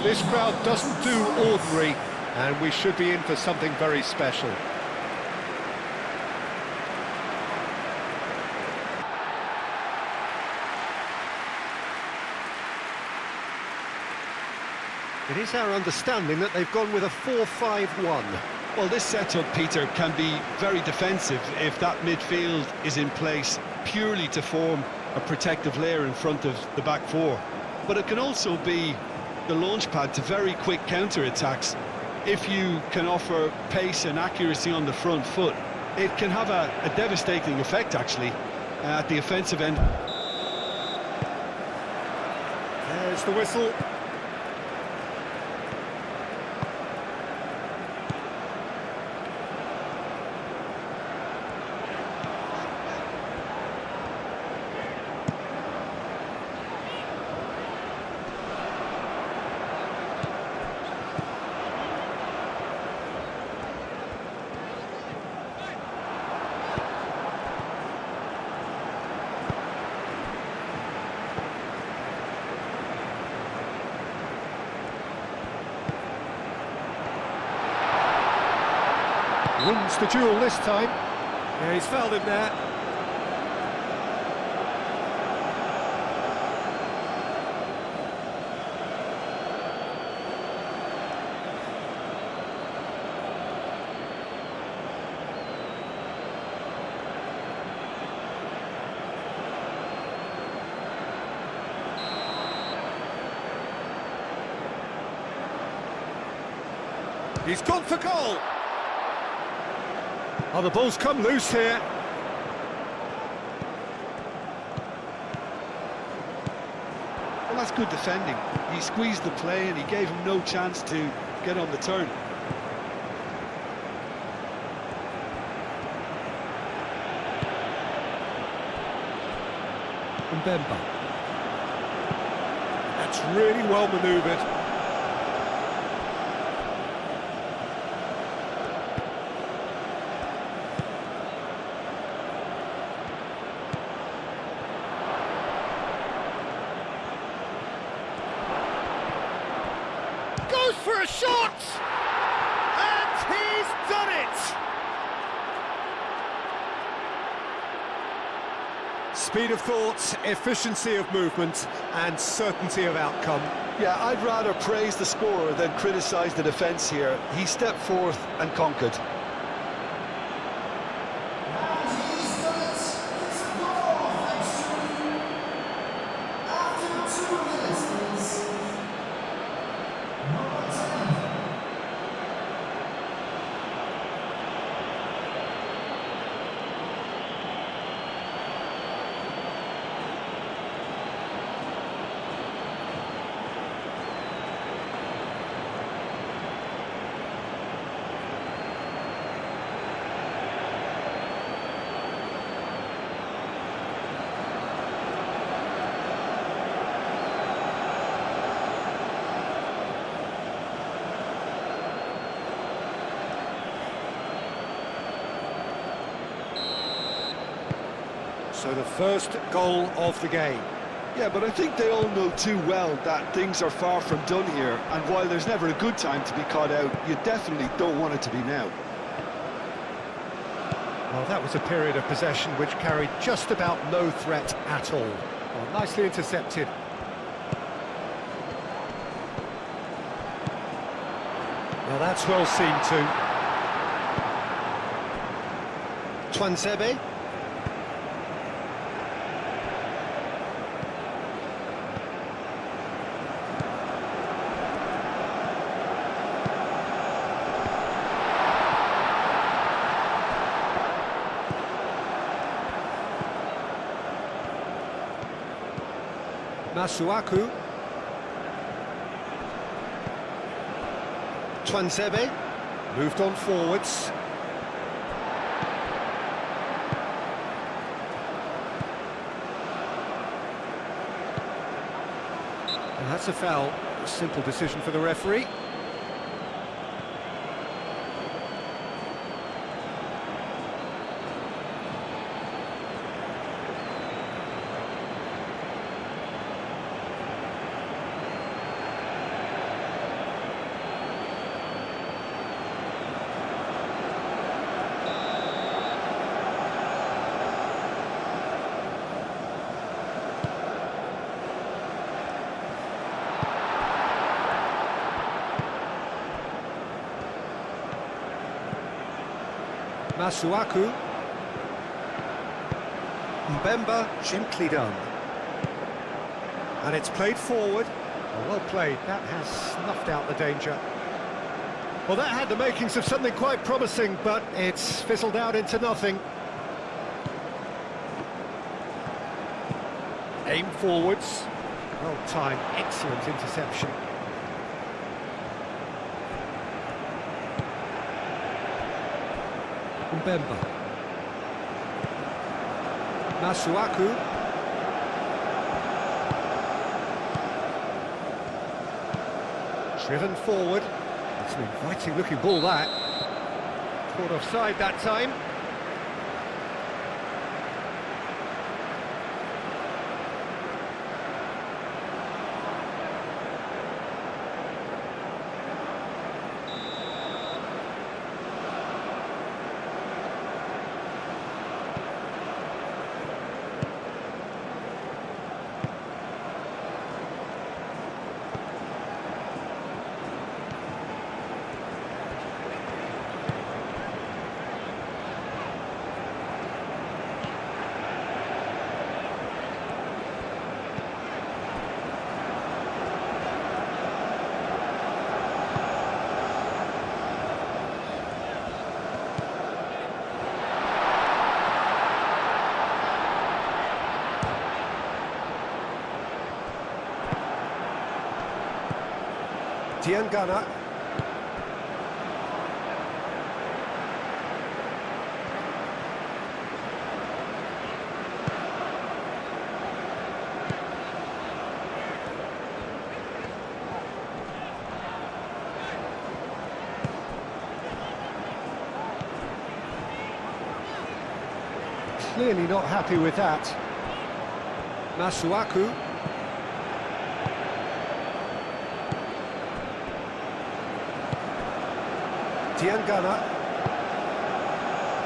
This crowd doesn't do ordinary, and we should be in for something very special. It is our understanding that they've gone with a 4-5-1. Well, this setup, Peter, can be very defensive if that midfield is in place purely to form a protective layer in front of the back four. But it can also be the launch pad to very quick counter-attacks. If you can offer pace and accuracy on the front foot, it can have a devastating effect, actually, at the offensive end. There's the whistle. Wins the duel this time. Yeah, he's fouled him there. He's gone for goal. Oh, the ball's come loose here. Well, that's good defending. He squeezed the play and he gave him no chance to get on the turn. Mbemba. That's really well manoeuvred. Goes for a shot! And he's done it! Speed of thought, efficiency of movement, and certainty of outcome. Yeah, I'd rather praise the scorer than criticise the defence here. He stepped forth and conquered. So the first goal of the game. Yeah, but I think they all know too well that things are far from done here, and while there's never a good time to be caught out, you definitely don't want it to be now. Well, that was a period of possession which carried just about no threat at all. Well, nicely intercepted. Well, that's well seen too. Twansebe. Masuaku. Twansebe. Moved on forwards. And that's a foul. A simple decision for the referee. Masuaku. Mbemba, gently done. And it's played forward. Well played, that has snuffed out the danger. Well, that had the makings of something quite promising, but it's fizzled out into nothing. Aim forwards. Well timed, excellent interception. Mbemba. Masuaku. Driven forward. It's an inviting looking ball, that. Caught offside that time. Diangana. Clearly not happy with that. Masuaku.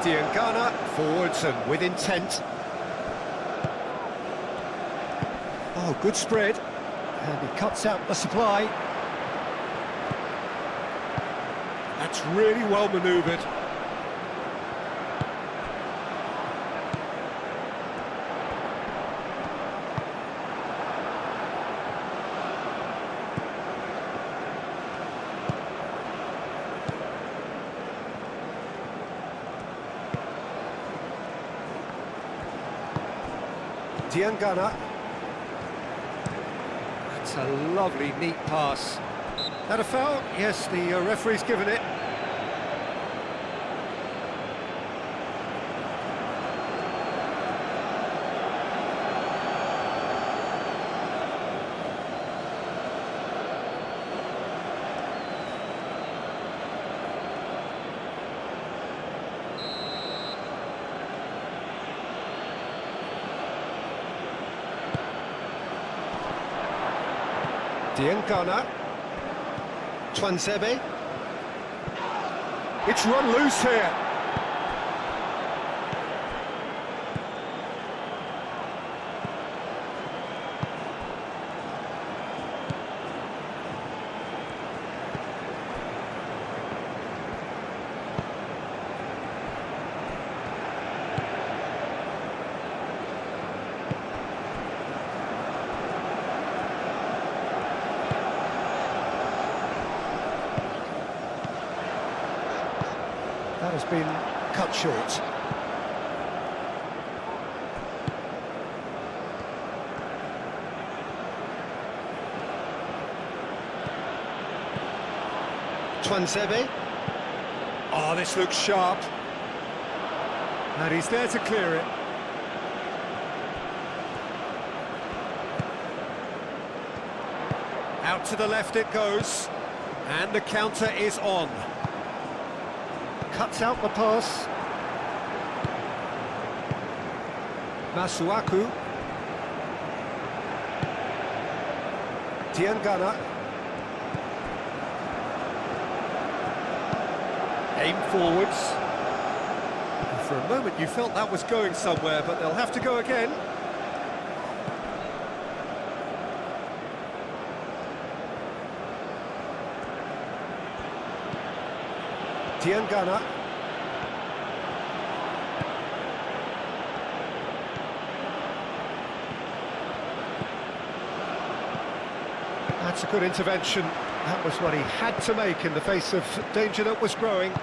Diangana forwards and with intent. Oh, good spread. And he cuts out the supply. That's really well manoeuvred. Diangana. That's a lovely, neat pass. That a foul? Yes, the referee's given it. Diangana. Twansebe. It's run loose here. That has been cut short. Twansebe. Oh, this looks sharp. And he's there to clear it. Out to the left it goes. And the counter is on. Cuts out the pass. Masuaku. Diangana. Aim forwards. And for a moment you felt that was going somewhere, but they'll have to go again. Diangana. that's a good intervention. That was what he had to make in the face of danger that was growing.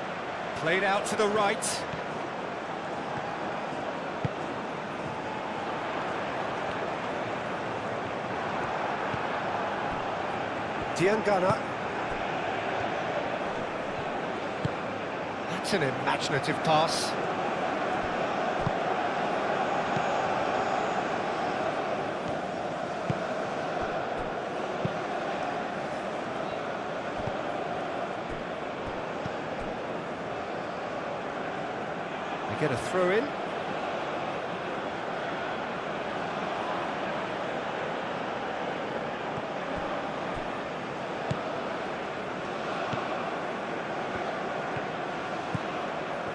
Played out to the right. Diangana. That's an imaginative pass. They get a throw in.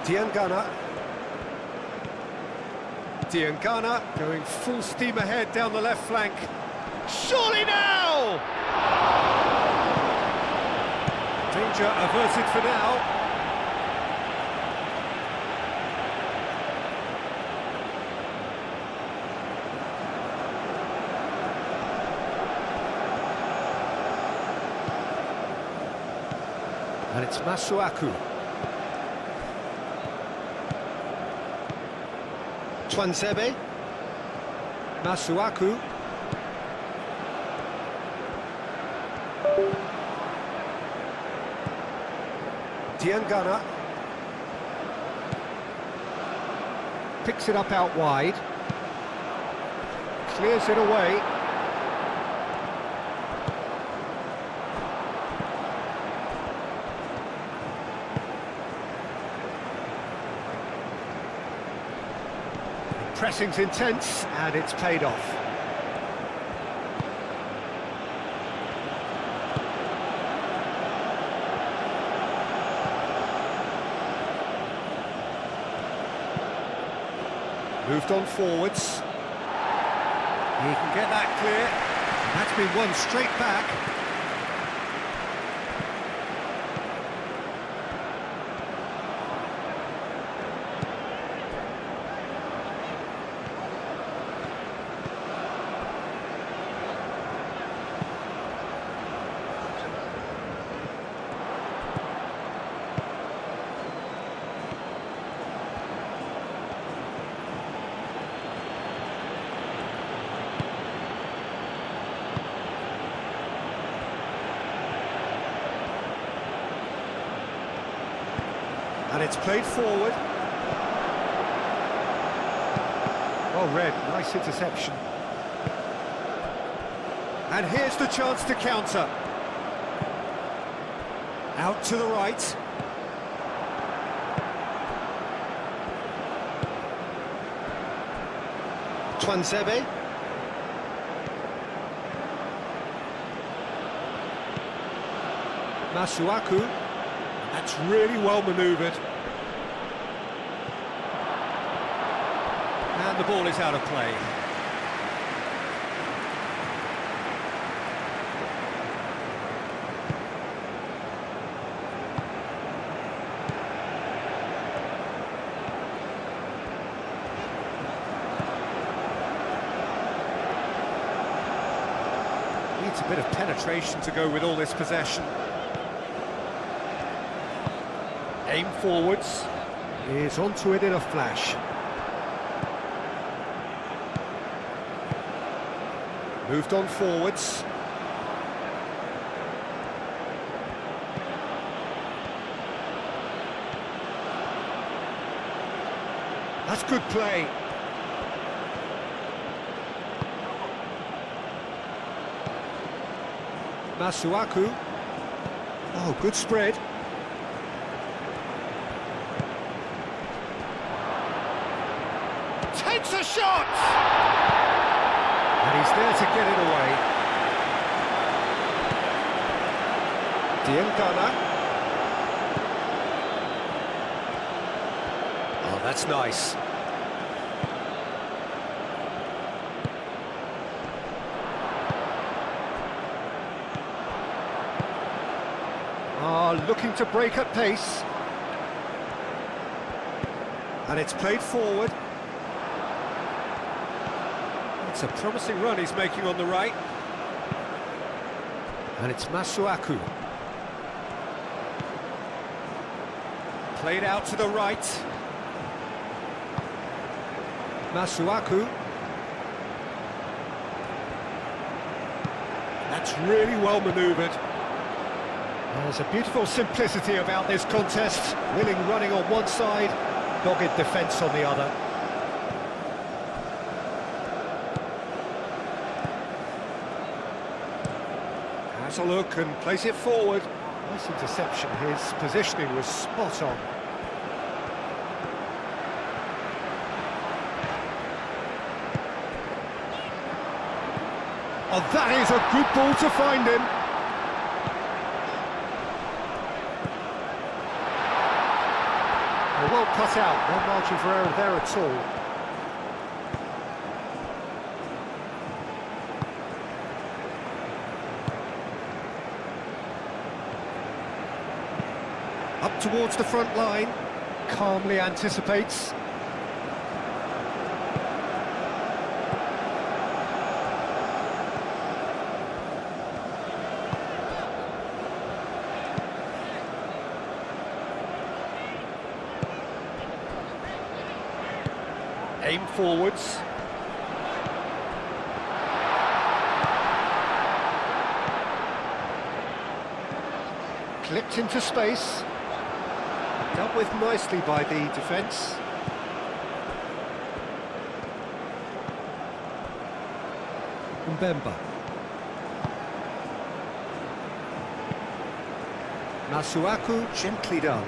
Diangana. Diangana going full steam ahead down the left flank. Surely now! Danger averted for now. And it's Masuaku. Twansebe. Masuaku. Diangana. Picks it up out wide. Clears it away. Pressing's intense, and it's paid off. Moved on forwards. He can get that clear. That's been won straight back. And it's played forward. Well read, nice interception. And here's the chance to counter. Out to the right. Twansebe. Masuaku. That's really well manoeuvred. And the ball is out of play. Needs a bit of penetration to go with all this possession. Aim forwards, is onto it in a flash. Moved on forwards. That's good play. Masuaku. Oh, good spread. Takes a shot! And he's there to get it away. Diangana. Oh, that's nice. Looking to break at pace. And it's played forward. It's a promising run he's making on the right. And it's Masuaku. Played out to the right. Masuaku. That's really well manoeuvred. There's a beautiful simplicity about this contest. Willing running on one side, dogged defence on the other. Has a look and plays it forward. Nice interception. His positioning was spot on. Oh, that is a good ball to find him. Well cut out, no margin for error there at all. Up towards the front line, calmly anticipates. Aim forwards. Clipped into space. Dealt with nicely by the defence. Mbemba. Masuaku, gently done.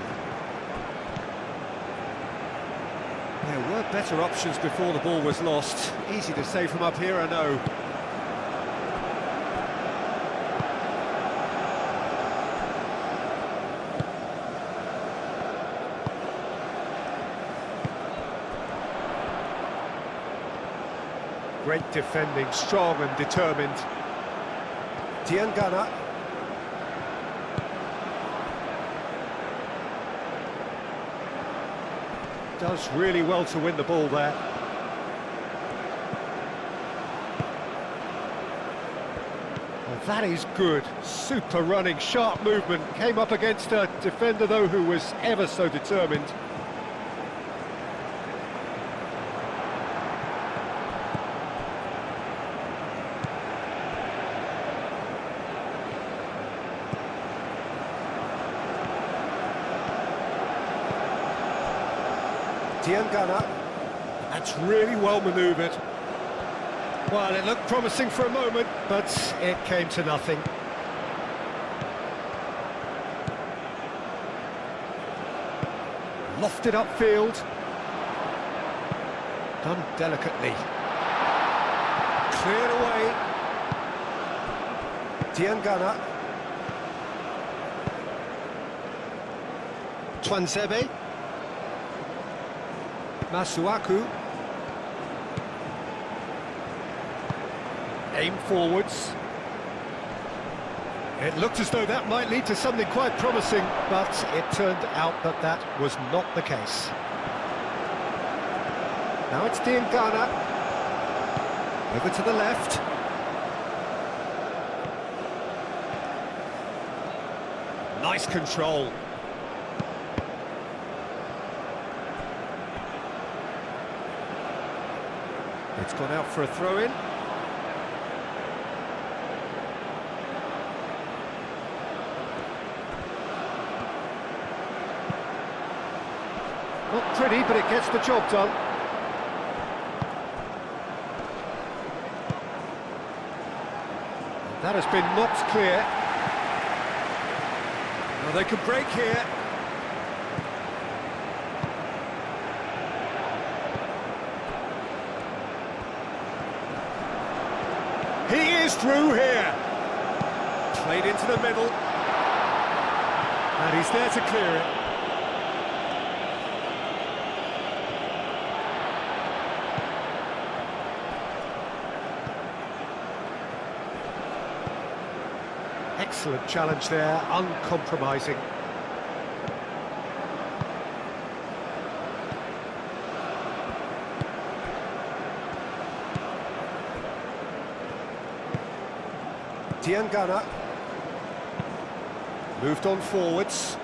There were better options before the ball was lost. Easy to say from up here, I know. Great defending, strong and determined. Diangana. Does really well to win the ball there. Well, that is good. Super running, sharp movement. Came up against a defender, though, who was ever so determined. Diangana, that's really well manoeuvred. Well, it looked promising for a moment, but it came to nothing. Lofted upfield. Done delicately. Cleared away. Diangana. Twanzebe. Masuaku. Aim forwards. It looked as though that might lead to something quite promising, but it turned out that that was not the case. Now it's Diangana. Over to the left. Nice control. It's gone out for a throw-in. Not pretty, but it gets the job done. That has been knocked clear. Now they can break here. He is through here. Played into the middle. And he's there to clear it. Excellent challenge there, uncompromising. Diangana. Moved on forwards.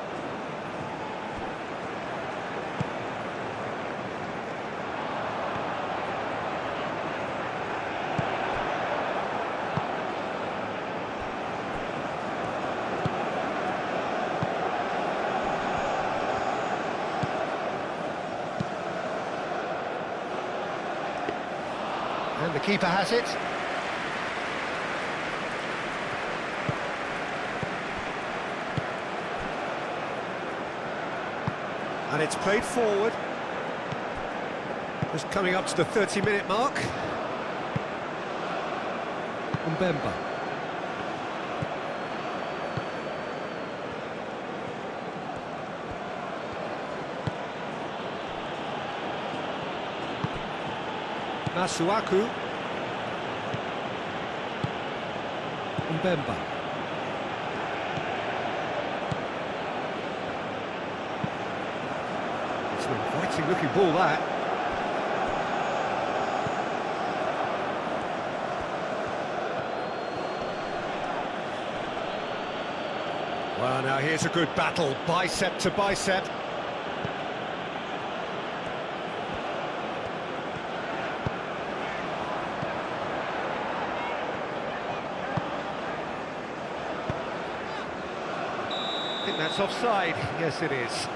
And the keeper has it. And it's played forward. Just coming up to the 30-minute mark. Mbemba. Masuaku. Mbemba. It's an inviting looking ball, that. Well, now here's a good battle, bicep to bicep. I think that's offside. Yes, it is.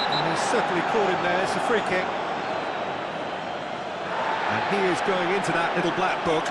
And he's certainly caught him there. It's a free kick. And he is going into that little black book.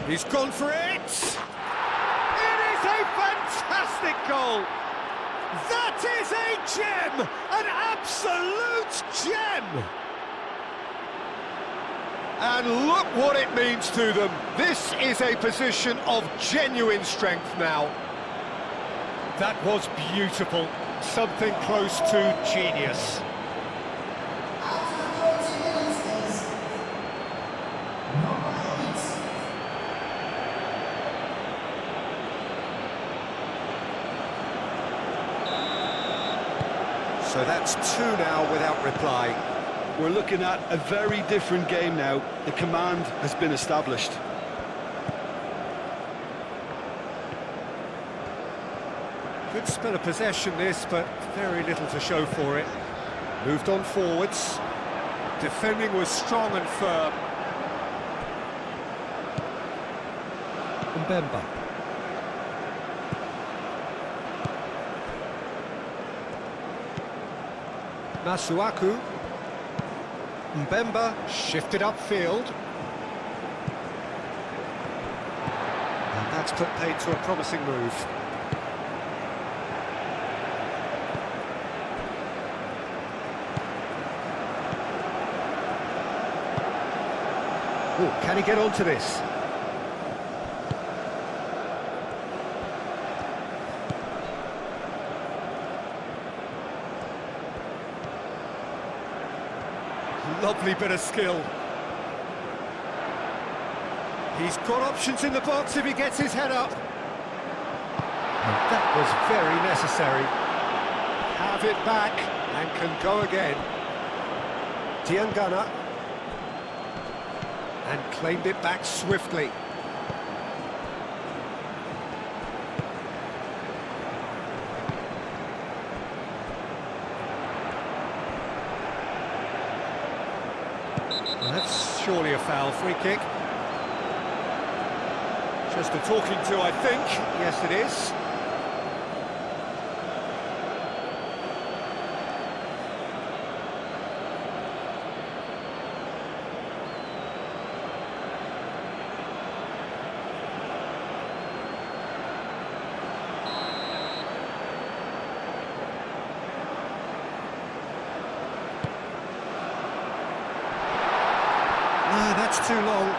He's gone for it! It is a fantastic goal! That is a gem! An absolute gem! And look what it means to them. This is a position of genuine strength now. That was beautiful. Something close to genius. So that's two now without reply. We're looking at a very different game now. The command has been established. Good spell of possession this, but very little to show for it. Moved on forwards. Defending was strong and firm. Mbemba. Masuaku. Mbemba shifted upfield. And that's put paid to a promising move. Oh, can he get onto this? Lovely bit of skill. He's got options in the box if he gets his head up. And that was very necessary. Have it back and can go again. Diangana. And claimed it back swiftly. Well, that's surely a foul. Free kick. Just a talking to, I think. Yes, it is. too long.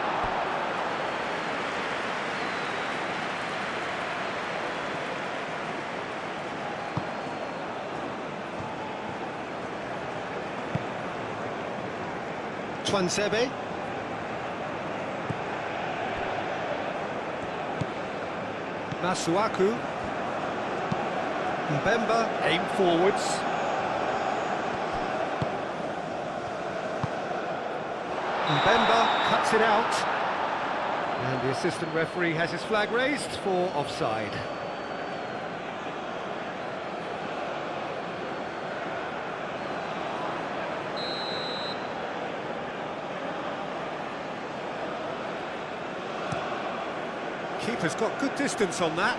Twansebe. Masuaku. Mbemba, aim forwards. Mbemba cuts it out. And the assistant referee has his flag raised for offside. Keeper's got good distance on that.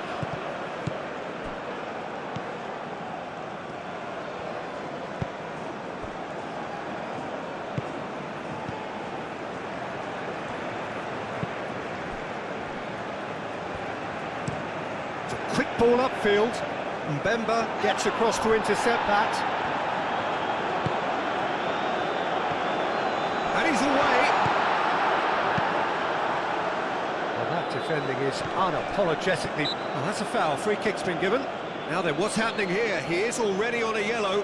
It's a quick ball upfield. Mbemba gets across to intercept that. And he's away. Defending is unapologetically... Oh, that's a foul. Free kick's been given. Now then, what's happening here? He is already on a yellow.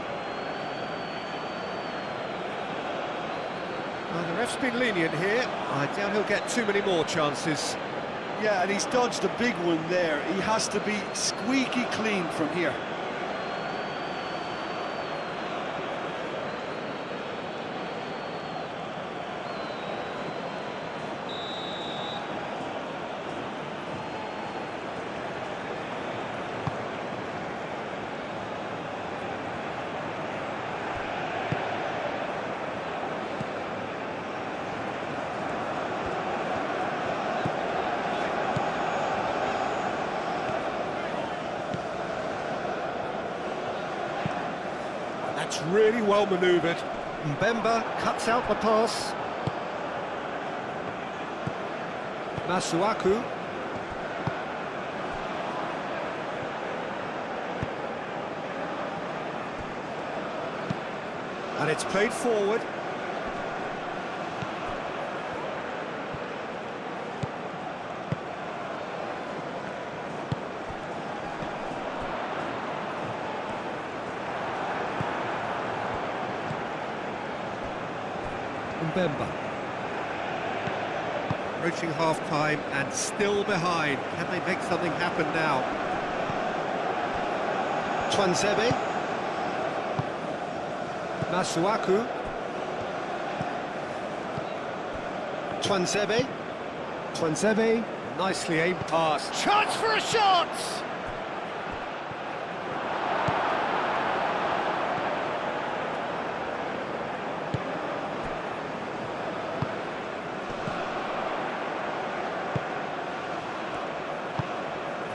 Well, the ref's been lenient here. I doubt he'll get too many more chances. Yeah, and he's dodged a big one there. He has to be squeaky clean from here. That's really well manoeuvred. Mbemba cuts out the pass. Masuaku. And it's played forward. Mbemba. Approaching half-time and still behind. Can they make something happen now? Twansebe. Masuaku. Twansebe. Twansebe. Nicely aimed pass. Chance for a shot!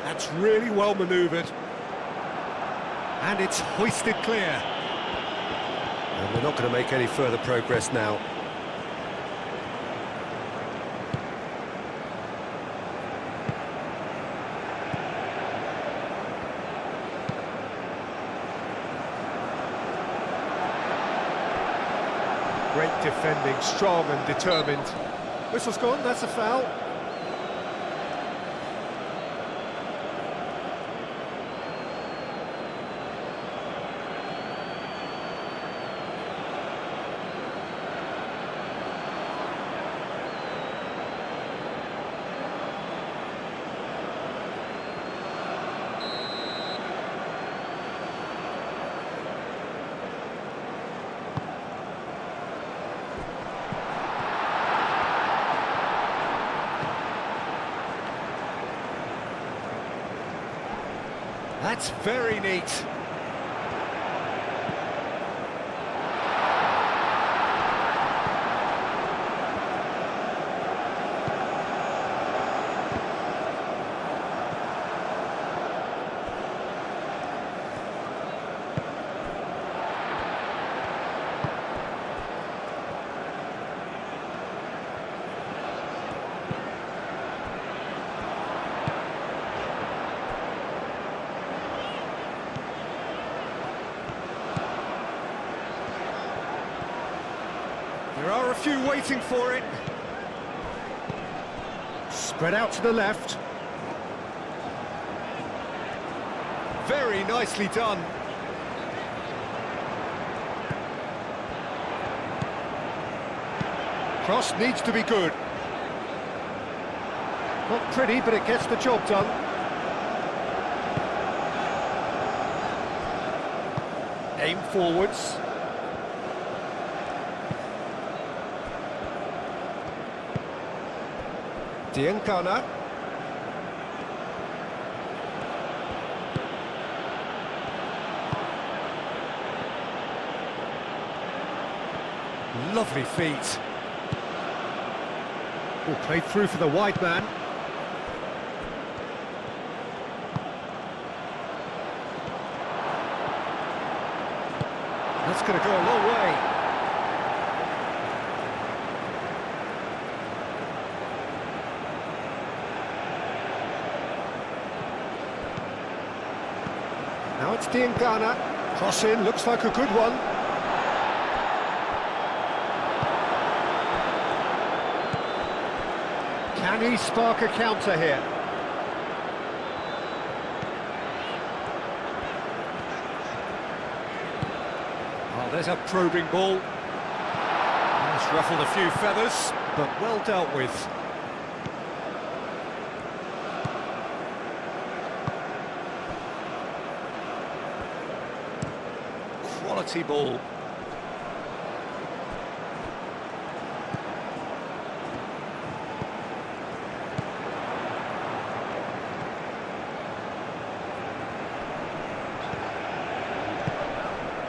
That's really well manoeuvred. And it's hoisted clear. And we're not going to make any further progress now. Great defending, strong and determined. Whistle's gone, that's a foul. That's very neat. There are a few waiting for it. Spread out to the left. Very nicely done. Cross needs to be good. Not pretty, but it gets the job done. Aim forwards. Diankana. Lovely feet. Oh, played through for the wide man. That's going to go a long way. Now it's Diankana. Cross in, looks like a good one. Can he spark a counter here? Oh, there's a probing ball. It's ruffled a few feathers, but well dealt with. Quality ball.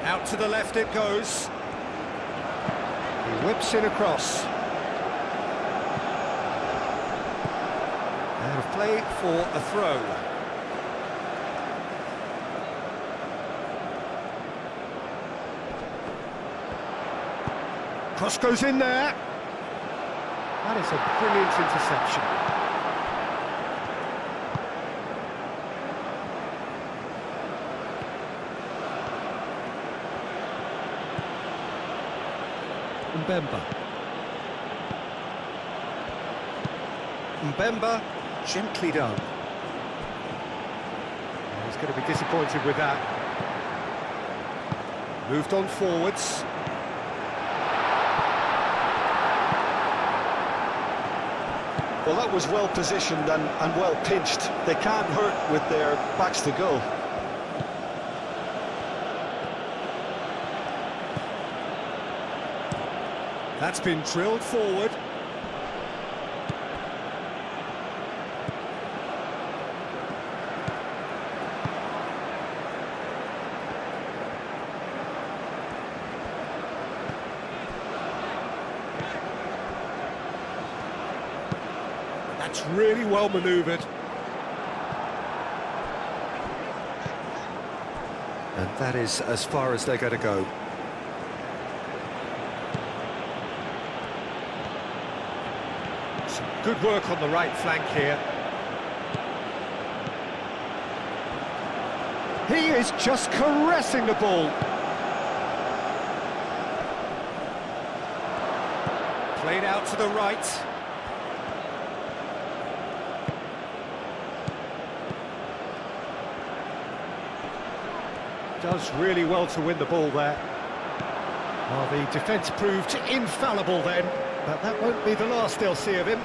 Out to the left it goes. He whips it across. Out of play for a throw. Cross goes in there. That is a brilliant interception. Mbemba, gently done. He's going to be disappointed with that. Moved on forwards. Well, that was well positioned and well pinched. They can't hurt with their backs to goal. That's been drilled forward. That's really well manoeuvred. And that is as far as they're going to go. Good work on the right flank here. He is just caressing the ball. Played out to the right. Does really well to win the ball there. Well, the defence proved infallible then, but that won't be the last they'll see of him.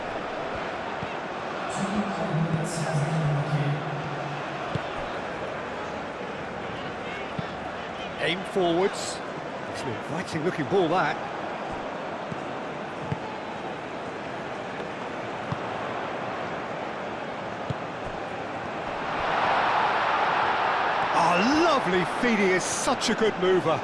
Aim forwards. It's an inviting looking ball, that. Oh, lovely feed. He is such a good mover.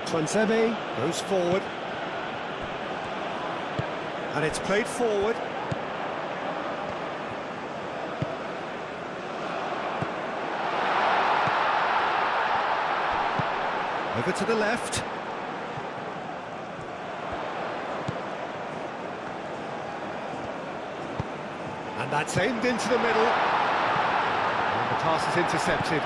Twansebe goes forward. And it's played forward. Over to the left. And that's aimed into the middle. And the pass is intercepted.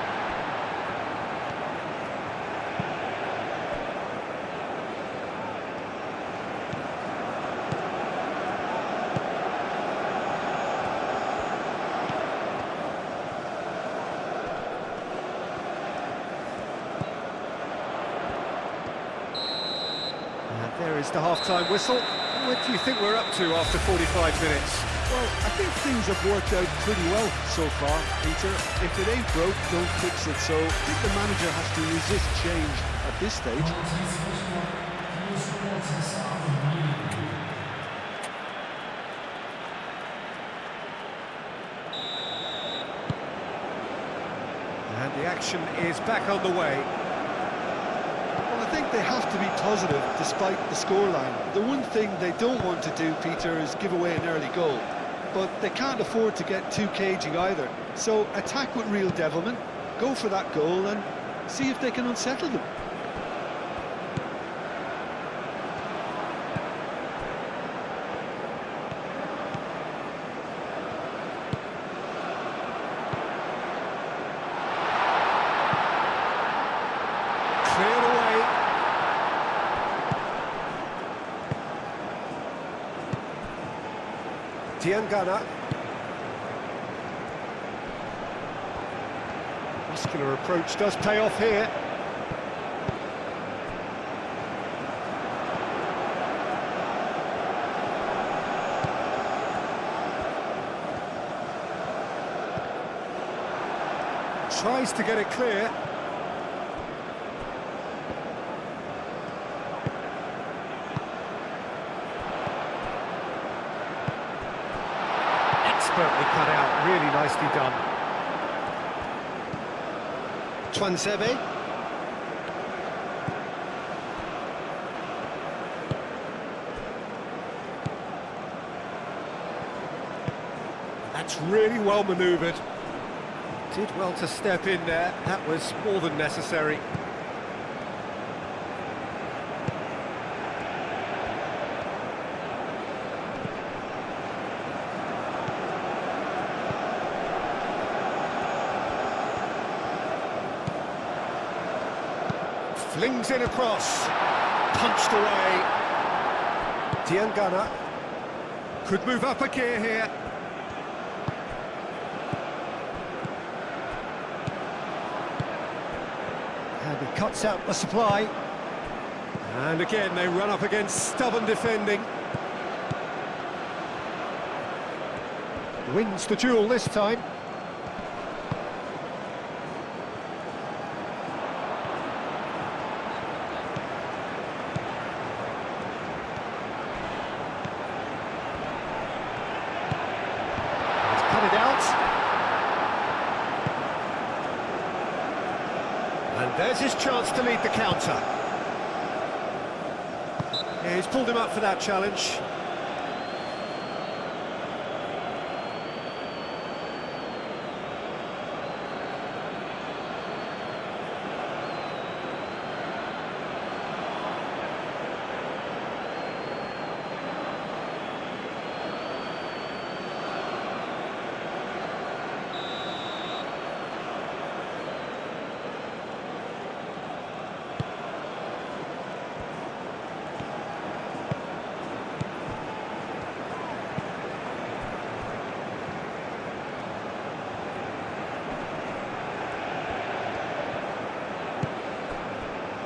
There is the half-time whistle. What do you think we're up to after 45 minutes? Well, I think things have worked out pretty well so far, Peter. If it ain't broke, don't fix it. So I think the manager has to resist change at this stage. And the action is back on the way. I think they have to be positive despite the scoreline. The one thing they don't want to do, Peter, is give away an early goal. But they can't afford to get too cagey either. So attack with real devilment, go for that goal and see if they can unsettle them. Cleared away. Diangana. Muscular approach does pay off here. Tries to get it clear. Expertly cut out, really nicely done. Twansebe. That's really well manoeuvred. Did well to step in there, that was more than necessary. Flings it across, punched away. Diangana could move up a gear here. And he cuts out the supply. And again, they run up against stubborn defending. Wins the duel this time. And there's his chance to lead the counter. Yeah, he's pulled him up for that challenge.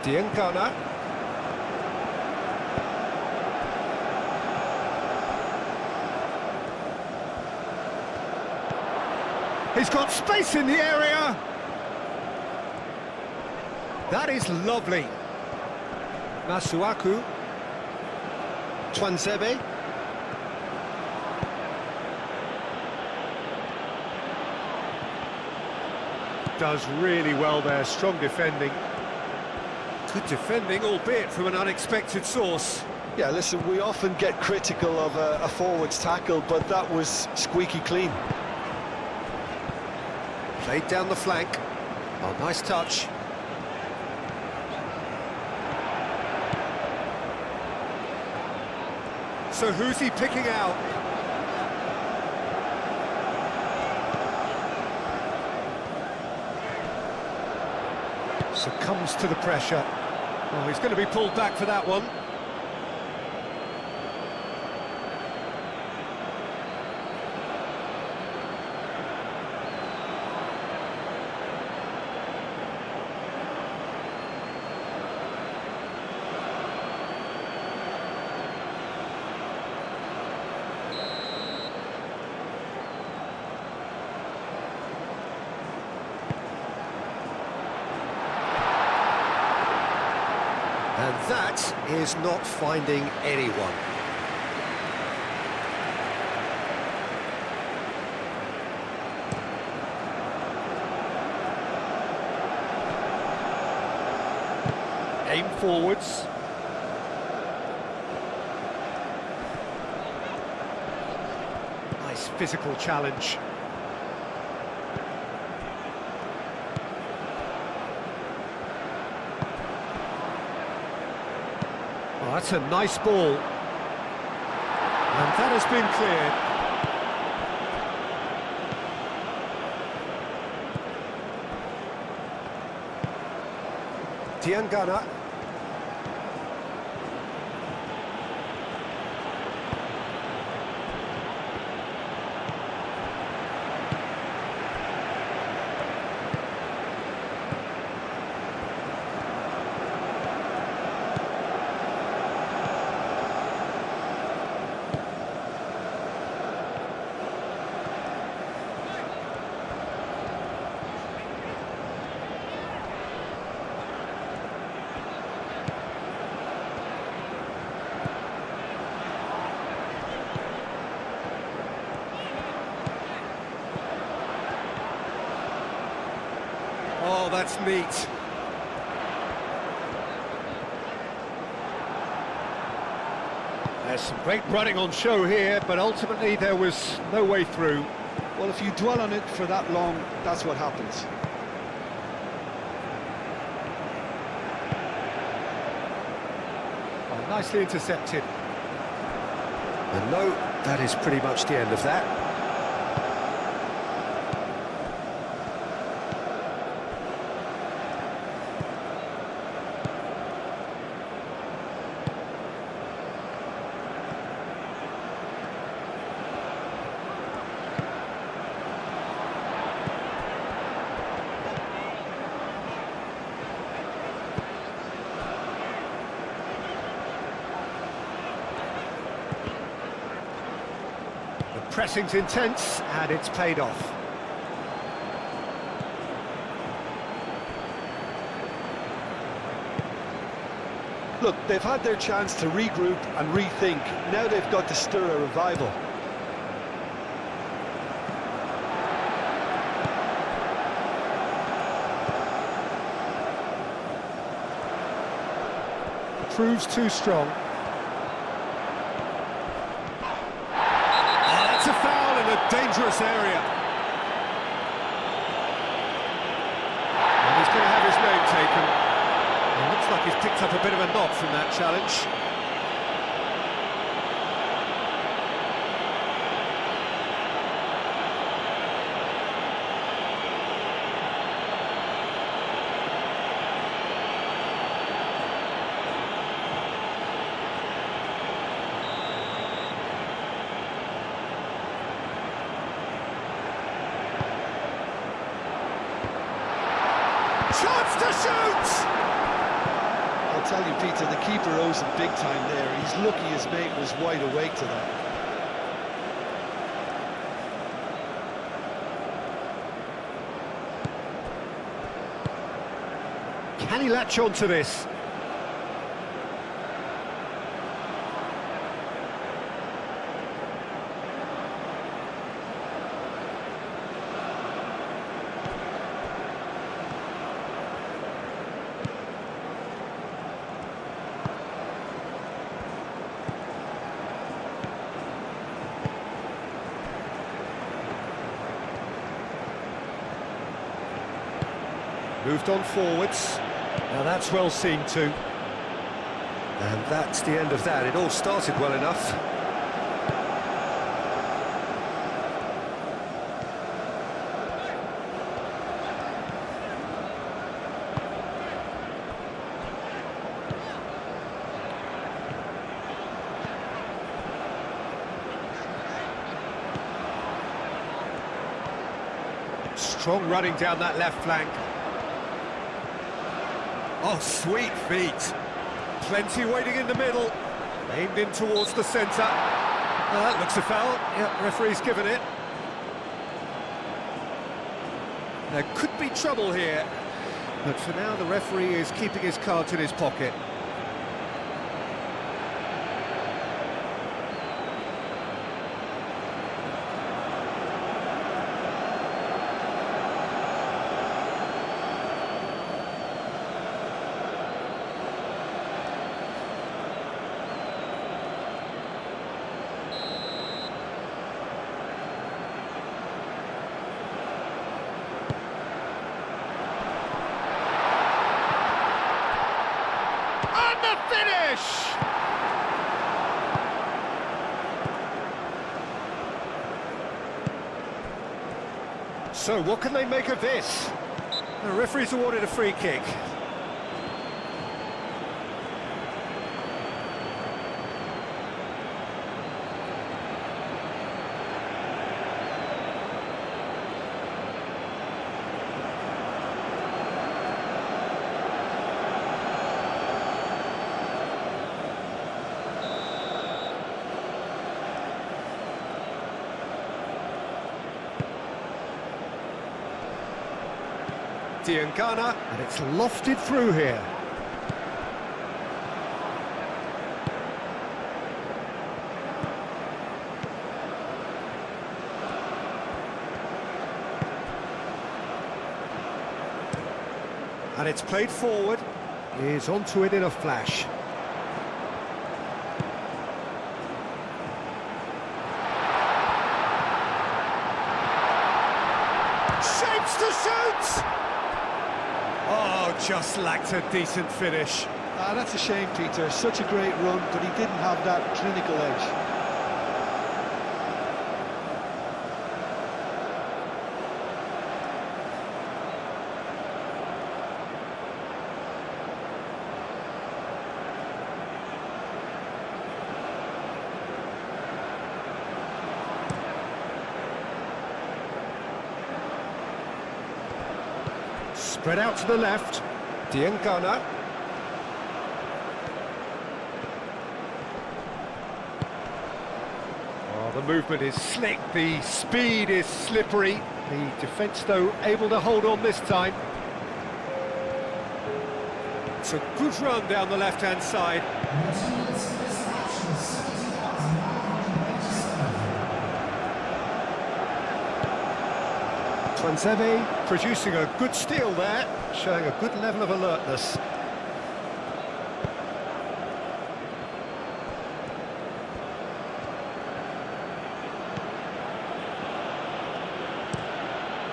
Diangana. He's got space in the area. That is lovely. Masuaku. Twansebe. Does really well there, strong defending. Good defending, albeit from an unexpected source. Yeah, listen, we often get critical of a forward's tackle, but that was squeaky clean. Played down the flank. Oh, nice touch. So who's he picking out? Succumbs to the pressure. Oh, he's going to be pulled back for that one. And that is not finding anyone. Aim forwards. Nice physical challenge. Oh, that's a nice ball. And that has been cleared. Tiangana. Oh, that's neat. There's some great running on show here, but ultimately there was no way through. Well, if you dwell on it for that long, that's what happens. Oh, nicely intercepted. And no, that is pretty much the end of that. Pressing's intense, and it's paid off. Look, they've had their chance to regroup and rethink. Now they've got to stir a revival. Proves too strong. A foul in a dangerous area. And he's going to have his name taken. It looks like he's picked up a bit of a knock from that challenge. Chance to shoot! I'll tell you, Peter, the keeper owes him big time there. He's lucky his mate was wide awake to that. Can he latch on to this? Moved on forwards. Now that's well seen too. And that's the end of that. It all started well enough. Strong running down that left flank. Oh, sweet feet. Plenty waiting in the middle. Aimed in towards the centre. That looks a foul. Yeah, referee's given it. There could be trouble here. But for now, the referee is keeping his cards in his pocket. So, what can they make of this? The referee's awarded a free kick. And it's lofted through here. And it's played forward. He's onto it in a flash. Shapes to shoot! Oh, just lacked a decent finish. That's a shame, Peter. Such a great run, but he didn't have that clinical edge. Spread out to the left. Diangana. Oh, the movement is slick, the speed is slippery. The defence, though, able to hold on this time. It's a good run down the left-hand side. Twansebe producing a good steal there, showing a good level of alertness.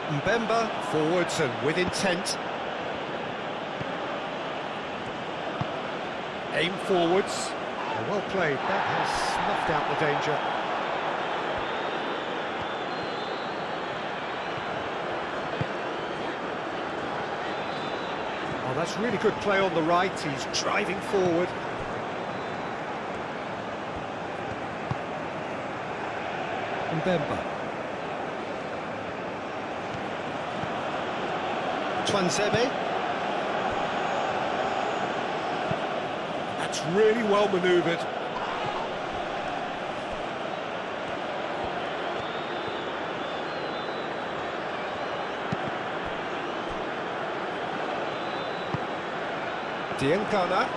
Mbemba forwards and with intent. Aim forwards. Well played, that has snuffed out the danger. That's really good play on the right, he's driving forward. Mbemba. Twansebe. That's really well manoeuvred. Diangana.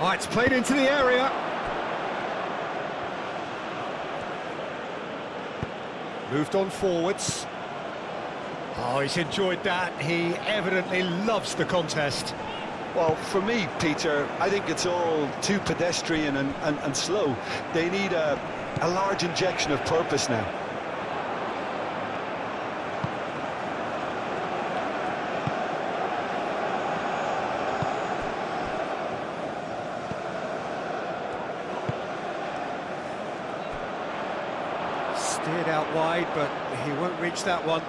Oh, it's played into the area. Moved on forwards. Oh, he's enjoyed that. He evidently loves the contest. Well, for me, Peter, I think it's all too pedestrian and slow. They need a large injection of purpose now. Steered out wide, but he won't reach that one.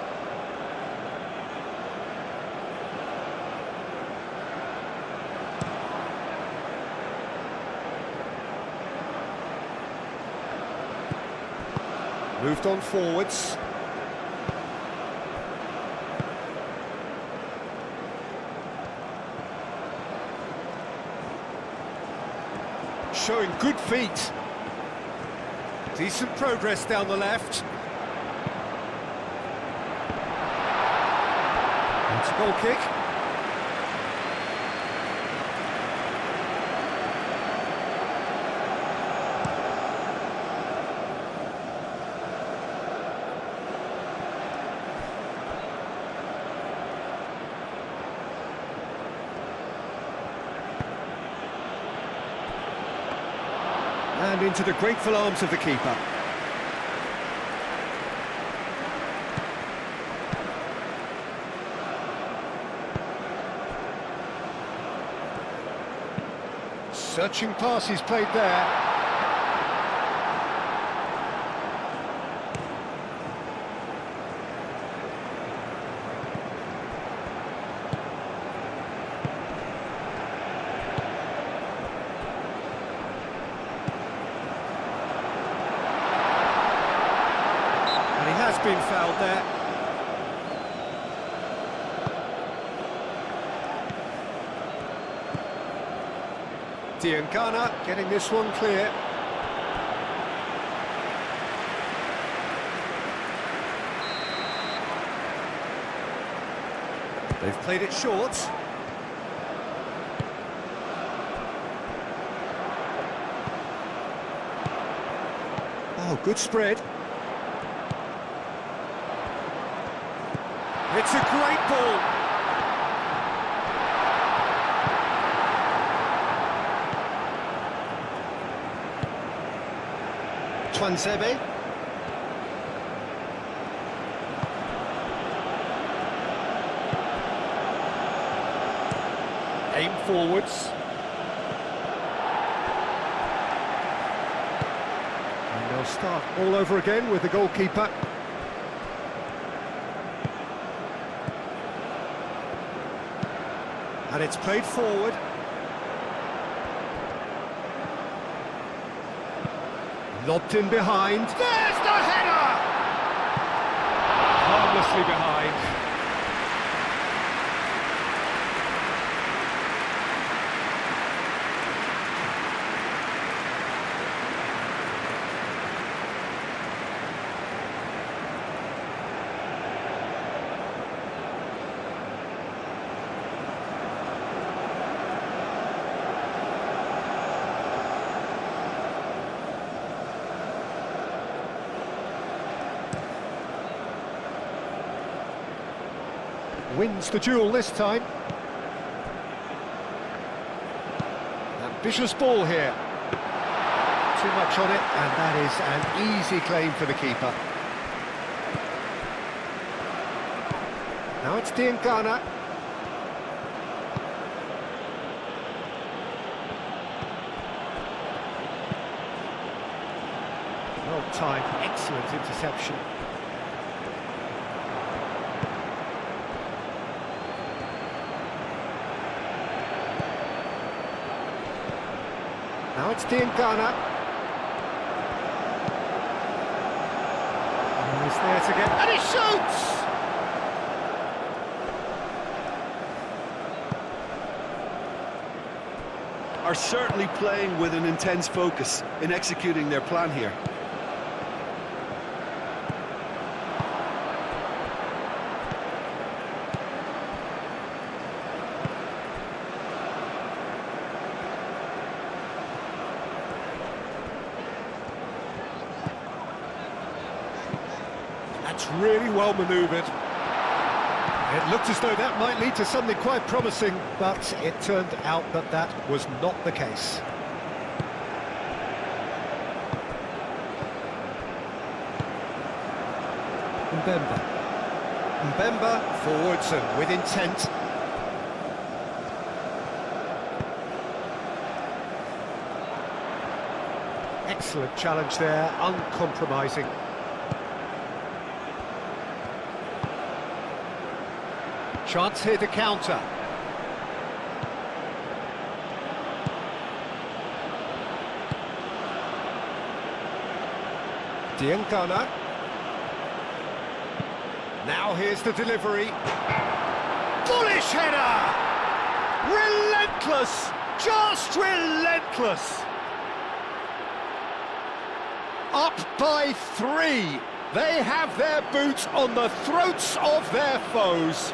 Moved on forwards. Showing good feet. Decent progress down the left. It's a goal kick. And into the grateful arms of the keeper. Searching pass he's played there. And he has been fouled there. Diangana getting this one clear. They've played it short. Oh, good spread. It's a great ball. Twanzebe. Aim forwards. And they'll start all over again with the goalkeeper. And it's played forward. Lobbed in behind. There's the header! Harmlessly behind. Wins the duel this time. Ambitious ball here. Too much on it, and that is an easy claim for the keeper. Now it's Diangana. Well timed, excellent interception. Now it's Diangana. And he's there to get... And he shoots! Are certainly playing with an intense focus in executing their plan here. That's really well manoeuvred. It looked as though that might lead to something quite promising, but it turned out that that was not the case. Mbemba forwards and with intent. Excellent challenge there, uncompromising. Chance here to counter. Diangana. Now here's the delivery. Bullish header! Relentless! Just relentless! Up by 3. They have their boots on the throats of their foes.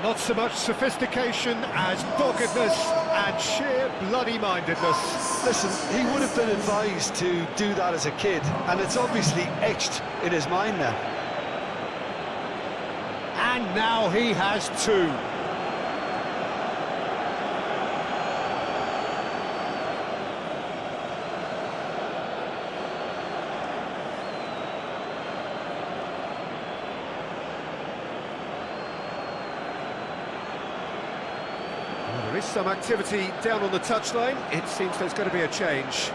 Not so much sophistication as doggedness and sheer bloody-mindedness. Listen, he would have been advised to do that as a kid, and it's obviously etched in his mind now. And now he has 2. There is some activity down on the touchline. It seems there's going to be a change.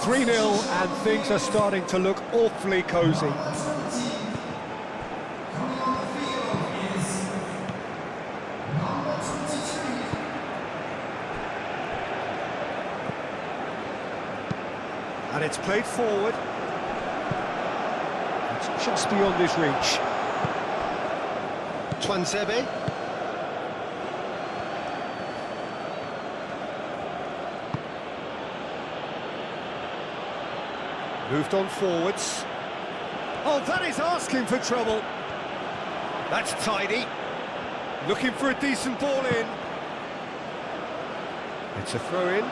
Three 0 and things are starting to look awfully cosy. And it's played forward. It's just beyond his reach. Twanzebe. Moved on forwards. Oh, that is asking for trouble. That's tidy. Looking for a decent ball in. It's a throw-in.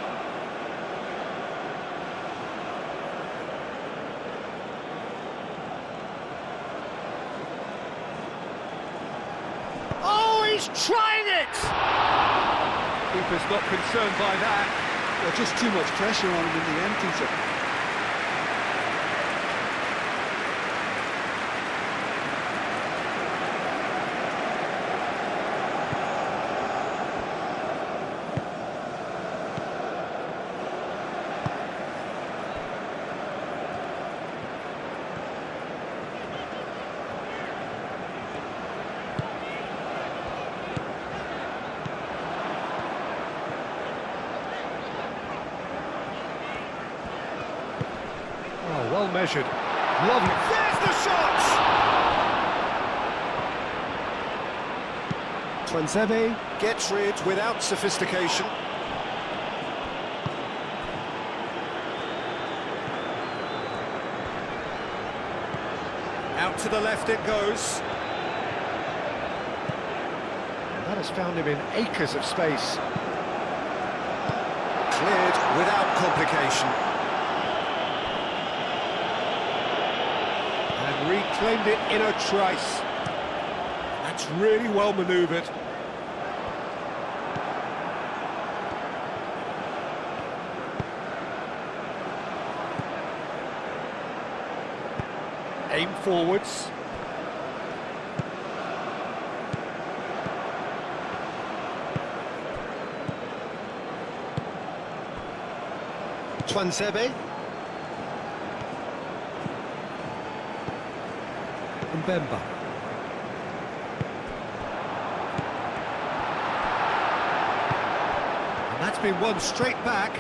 He's trying it! Keeper's not concerned by that. Well, just too much pressure on him in the empty zone. Oh, well measured. Lovely. There's the shot! Twanzebe gets rid without sophistication. Out to the left it goes. That has found him in acres of space. Cleared without complication. Reclaimed it in a trice. That's really well manoeuvred. Aim forwards. Twanzebe. Mbemba. And that's been won straight back.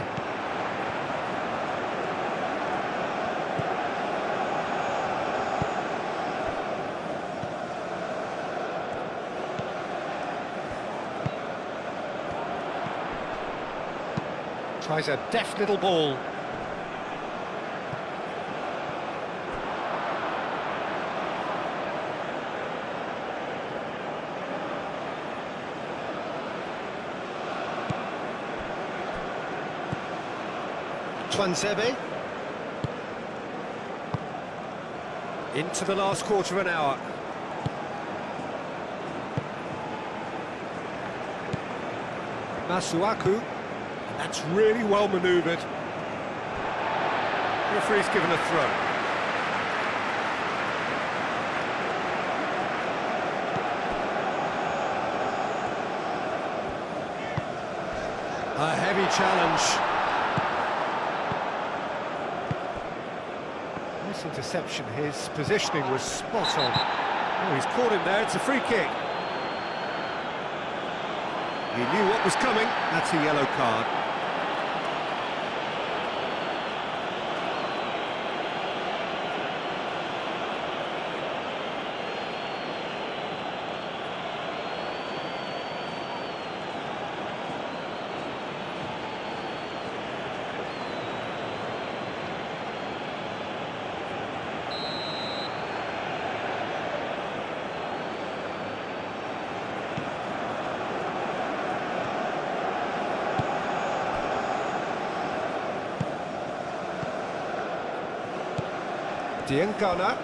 Tries a deft little ball. Twanzebe. Into the last quarter of an hour. Masuaku. That's really well manoeuvred. Referee's given a throw. A heavy challenge. Nice interception. His positioning was spot on. Oh, he's caught him there, it's a free kick. He knew what was coming, that's a yellow card. Diangana.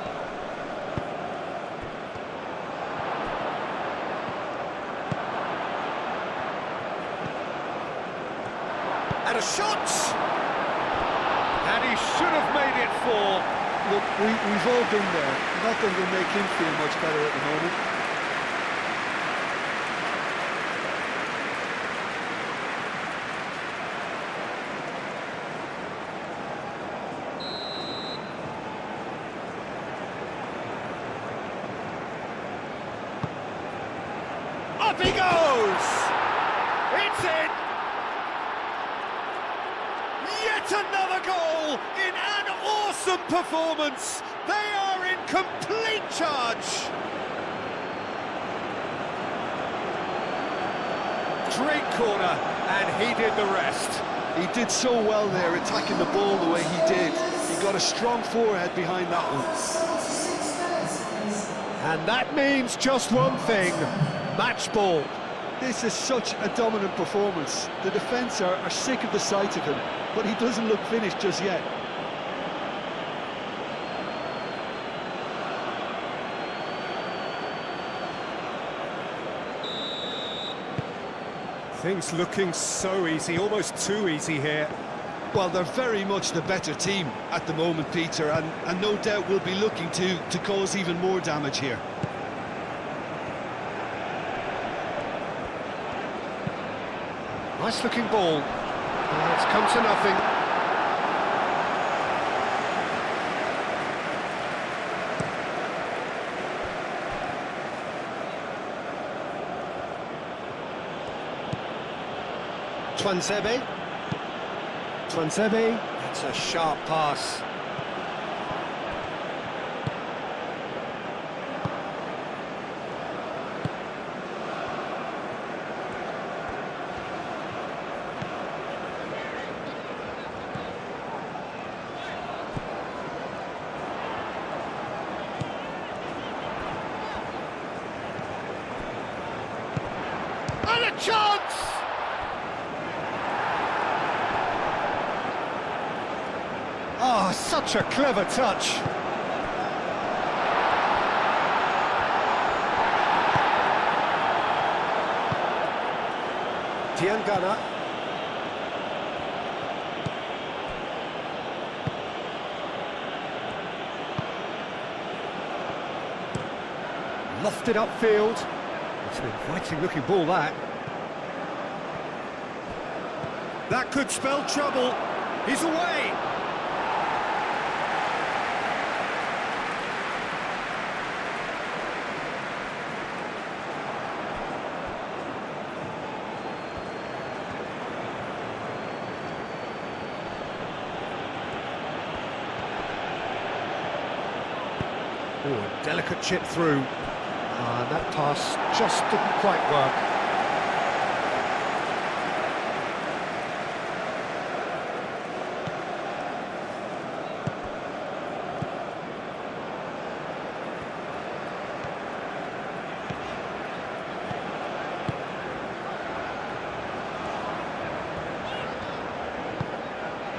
And a shot! And he should have made it fall. Look, we've all been there. Nothing will make him feel much better at the moment. Up he goes! It's in! Yet another goal in an awesome performance! They are in complete charge! Great corner, and he did the rest. He did so well there, attacking the ball the way he did. He got a strong forehead behind that one. And that means just one thing. Match ball. This is such a dominant performance. The defence are sick of the sight of him, but he doesn't look finished just yet. Things looking so easy, almost too easy here. Well, they're very much the better team at the moment, Peter, and no doubt will be looking to cause even more damage here. Nice looking ball. It's come to nothing. Twanzebe. That's a sharp pass. And a chance! Oh, such a clever touch. Diangana. Lofted upfield. It's an inviting looking ball, that. That could spell trouble. He's away. Oh, a delicate chip through. And that pass just didn't quite work.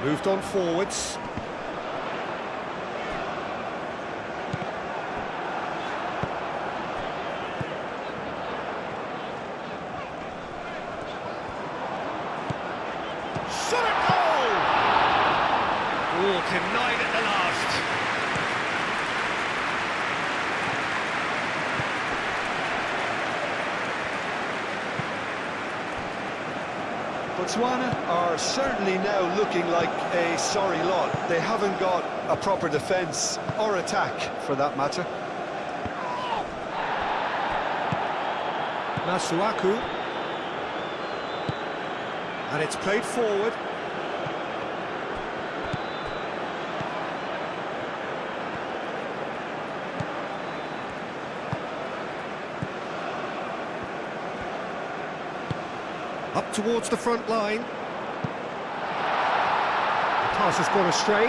Moved on forwards. Shot at goal! Oh, denied at the last. Botswana are certainly now looking like a sorry lot. They haven't got a proper defence or attack, for that matter. Masuaku. And it's played forward. Up towards the front line. The pass has gone astray.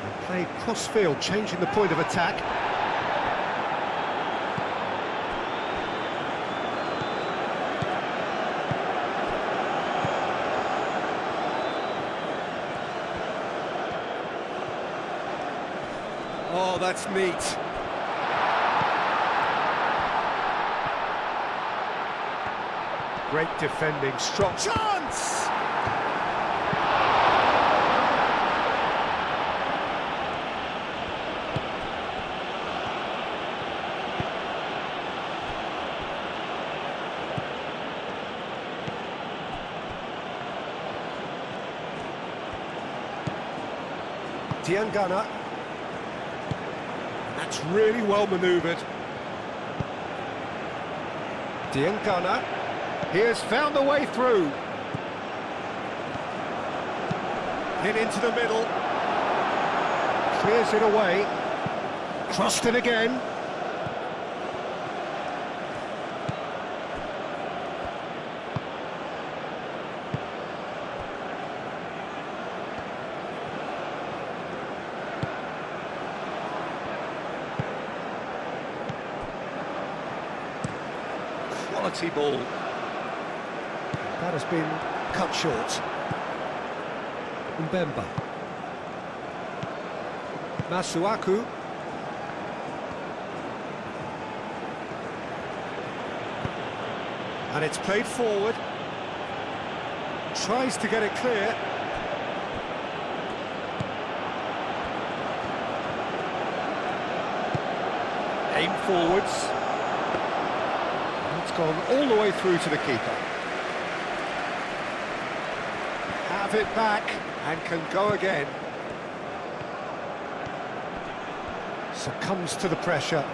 And played cross-field, changing the point of attack. Oh, that's neat. Great defending, strong chance! Diangana. That's really well manoeuvred. Diangana. He has found the way through. Hit into the middle. Clears it away. Crossed it again. Quality ball. That has been cut short. Mbemba. Masuaku. And it's played forward. Tries to get it clear. Aim forwards. It's gone all the way through to the keeper. Have it back and can go again. Succumbs to the pressure.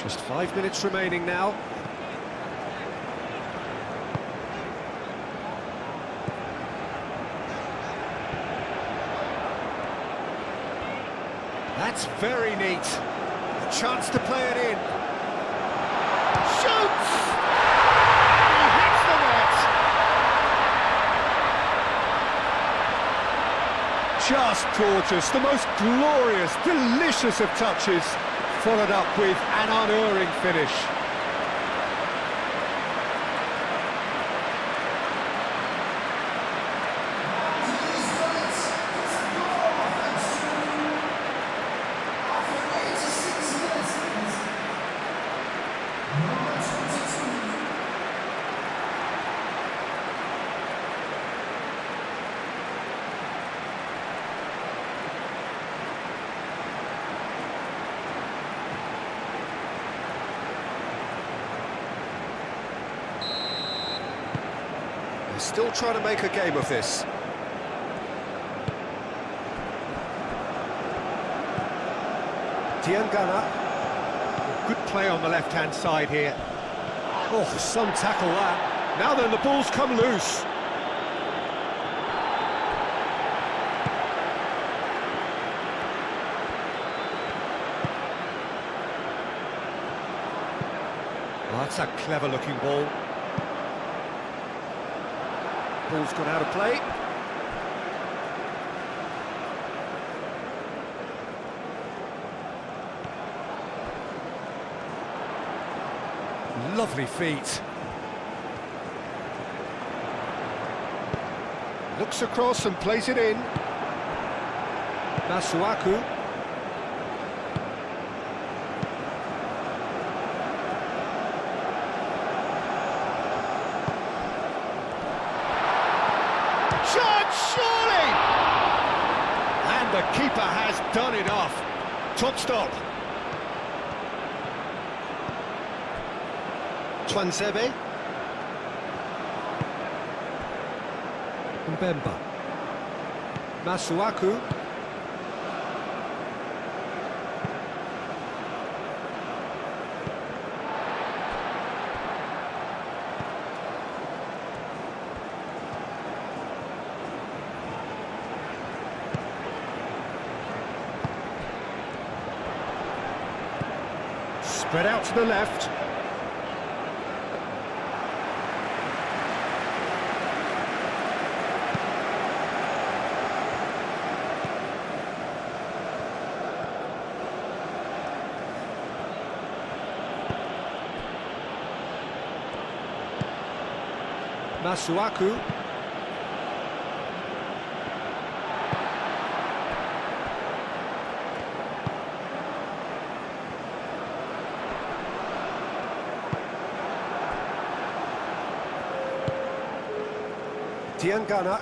Just 5 minutes remaining now. That's very neat. A chance to play it in. Shoots! He hits the net! Just gorgeous. The most glorious, delicious of touches. Followed up with an unerring finish. Still trying to make a game of this. Diangana. Good play on the left-hand side here. Oh, some tackle that. Now then, the ball's come loose. Oh, that's a clever-looking ball. Ball's gone out of play. Lovely feet. Looks across and plays it in. Masuaku. chance, surely! And the keeper has done enough. Top stop. Twansebe. Mbemba. Masuaku. Spread out to the left. Masuaku. Diangana.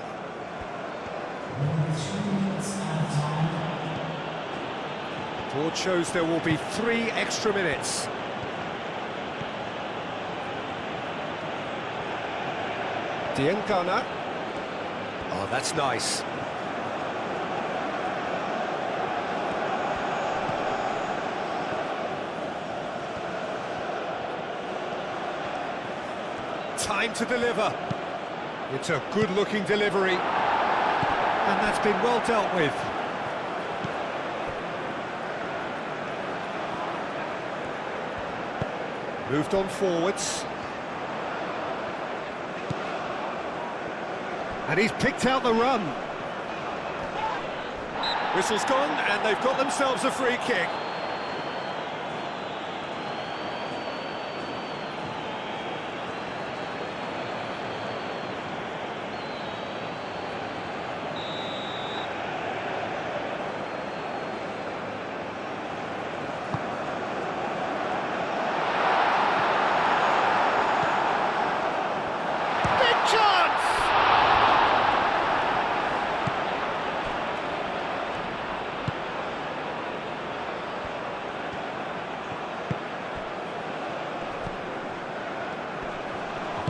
Board shows there will be 3 extra minutes. Diangana. Oh, that's nice. Time to deliver. It's a good-looking delivery. And that's been well dealt with. Moved on forwards. And he's picked out the run. Whistle's gone, and they've got themselves a free kick.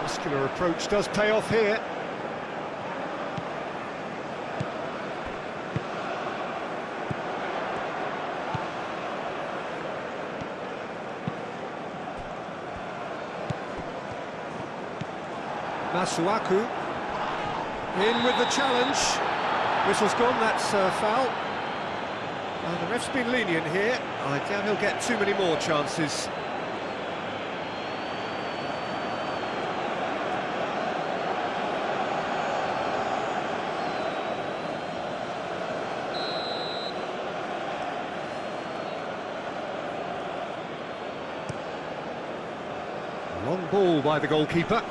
Muscular approach does pay off here. Masuaku in with the challenge. Whistle's gone, that's a foul. The ref's been lenient here. I doubt he'll get too many more chances. Long ball by the goalkeeper.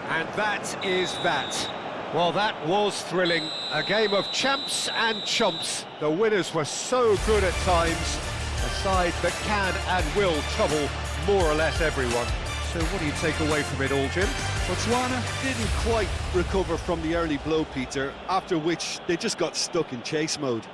And that is that. Well, that was thrilling. A game of champs and chumps. The winners were so good at times. A side that can and will trouble more or less everyone. So what do you take away from it all, Jim? Botswana didn't quite recover from the early blow, Peter, after which they just got stuck in chase mode.